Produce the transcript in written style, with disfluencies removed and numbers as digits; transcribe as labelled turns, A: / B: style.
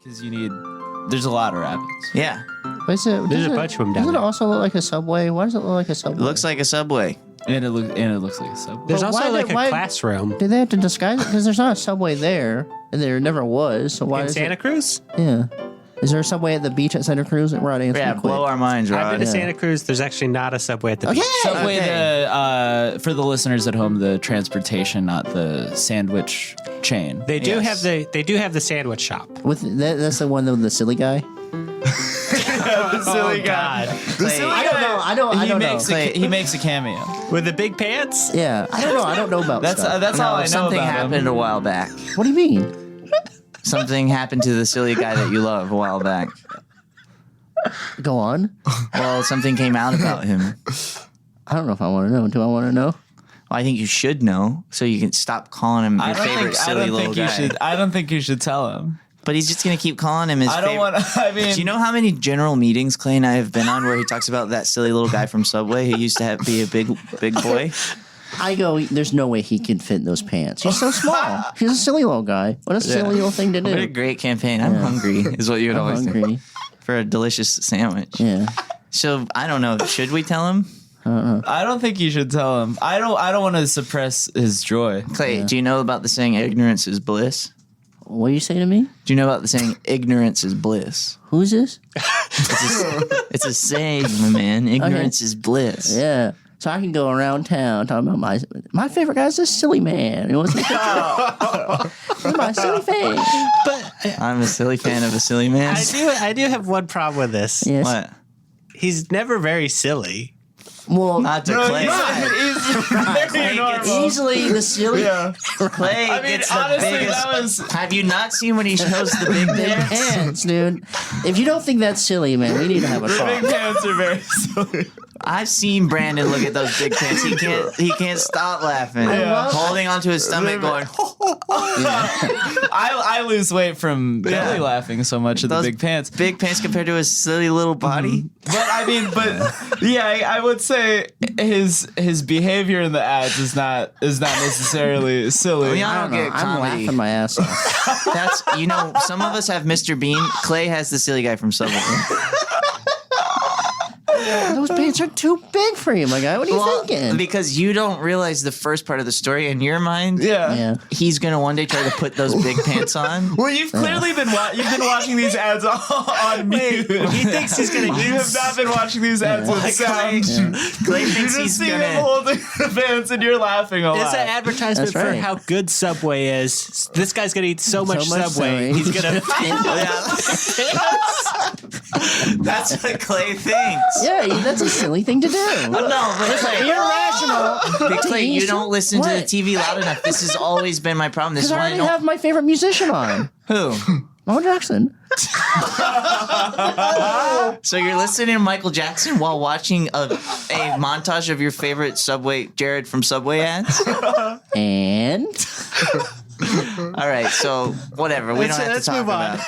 A: Because there's a lot of rabbits.
B: Yeah.
C: There's a bunch of them down
D: Doesn't it
C: there.
D: also look like a subway? Why does it look like a subway?
B: It looks like a subway.
A: And it looks like a subway.
C: There's
D: But
C: also
D: why
C: like
D: did-
C: a
D: why-
C: classroom
D: Did they have to disguise it? Because there's not a subway there, and there never was. So why
C: in
D: is
C: Santa
D: it?
C: Cruz.
D: Yeah. Is there a subway at the beach at Santa Cruz? Rod, answer
B: Yeah,
D: me quick.
B: blow our minds,
C: I've
B: Rod.
C: been to Santa Cruz. There's actually not a subway at the
D: Okay.
C: beach.
A: Subway,
D: okay.
A: for the listeners at home, the transportation, not the sandwich chain.
C: They do
B: Yes.
C: have the sandwich shop.
D: That's the one with the silly guy.
A: the silly guy. The silly
D: I don't know. I don't know.
A: He makes a cameo.
C: With the big pants?
D: Yeah, I don't know. I don't know about
A: That's
D: stuff.
A: that's all I know
B: Something
A: about
B: happened
A: him.
B: a while back.
D: What do you mean?
B: Something happened to the silly guy that you love a while back.
D: Go on.
B: Well, something came out about him.
D: I don't know if I want to know. Do I want to know?
B: Well, I think you should know, so you can stop calling him your favorite silly little guy.
A: I don't think you should tell him.
B: But he's just gonna keep calling him his
A: I don't
B: favorite.
A: want. I mean,
B: Do you know how many general meetings Clay and I have been on where he talks about that silly little guy from Subway who used to be a big boy?
D: I go, there's no way he can fit in those pants. He's so small. He's a silly little guy. What a silly little thing to do.
B: What a great campaign. I'm hungry, is what you would
D: I'm
B: always
D: hungry.
B: say. For a delicious sandwich.
D: Yeah.
B: So, I don't know. Should we tell him?
A: I don't think you should tell him. I don't want to suppress his joy.
B: Clay, do you know about the saying ignorance is bliss?
D: What do you say to me?
B: Do you know about the saying ignorance is bliss?
D: Who's this?
B: It's a saying, my man. Ignorance is bliss.
D: Yeah. So I can go around town talking about my favorite guy's this silly man. It was my silly fan.
C: But
B: I'm a silly fan of a silly man.
C: I do have one problem with this.
D: Yes.
B: What?
C: He's never very silly.
D: Well,
B: Not to Clay.
A: Very normal.
D: easily the silly
B: Clay
A: I mean,
B: gets the
A: honestly,
B: biggest.
A: that was.
B: Have you not seen when he shows the big pants?
D: pants, dude. If you don't think that's silly, man, we need to have a
A: The
D: talk.
A: big pants are very silly.
B: I've seen Brandon look at those big pants. He can't stop laughing.
A: Yeah.
B: Holding onto his stomach going,
A: I lose weight from belly laughing so much at the
B: Those
A: big pants.
B: big pants compared to his silly little body.
A: But I mean, yeah, I would say his behavior in the ads is not necessarily silly.
B: I don't get
D: I'm
B: comedy.
D: laughing my ass off.
B: That's some of us have Mr. Bean. Clay has the silly guy from Subway.
D: Those pants are too big for you, my guy. What are you thinking?
B: Because you don't realize the first part of the story in your mind.
D: Yeah.
B: He's gonna one day try to put those big pants on.
A: Well, you've clearly been watching these ads on mute.
C: He thinks he's gonna
A: You have not been watching these ads with sound.
B: Clay
A: You
B: thinks
A: just
B: he's
A: see him
B: gonna.
A: holding the pants and you're laughing a lot.
C: It's an advertisement
D: That's
C: for
D: right.
C: how good Subway is. This guy's gonna eat so much
D: much
C: Subway.
D: Subway.
C: He's gonna.
B: That's what Clay thinks.
D: Yeah, that's a silly thing to do.
B: No, but Clay,
D: Irrational.
B: Big Clay, you don't listen to the
D: What?
B: TV loud enough. This has always been my problem. This is
D: Because I
B: why I
D: already
B: don't.
D: have my favorite musician on.
B: Who?
D: Michael Jackson.
B: So you're listening to Michael Jackson while watching a montage of your favorite Subway, Jared from Subway ads?
D: And
B: All right, so whatever. We don't have to
C: Let's
B: talk
C: move on.
B: about.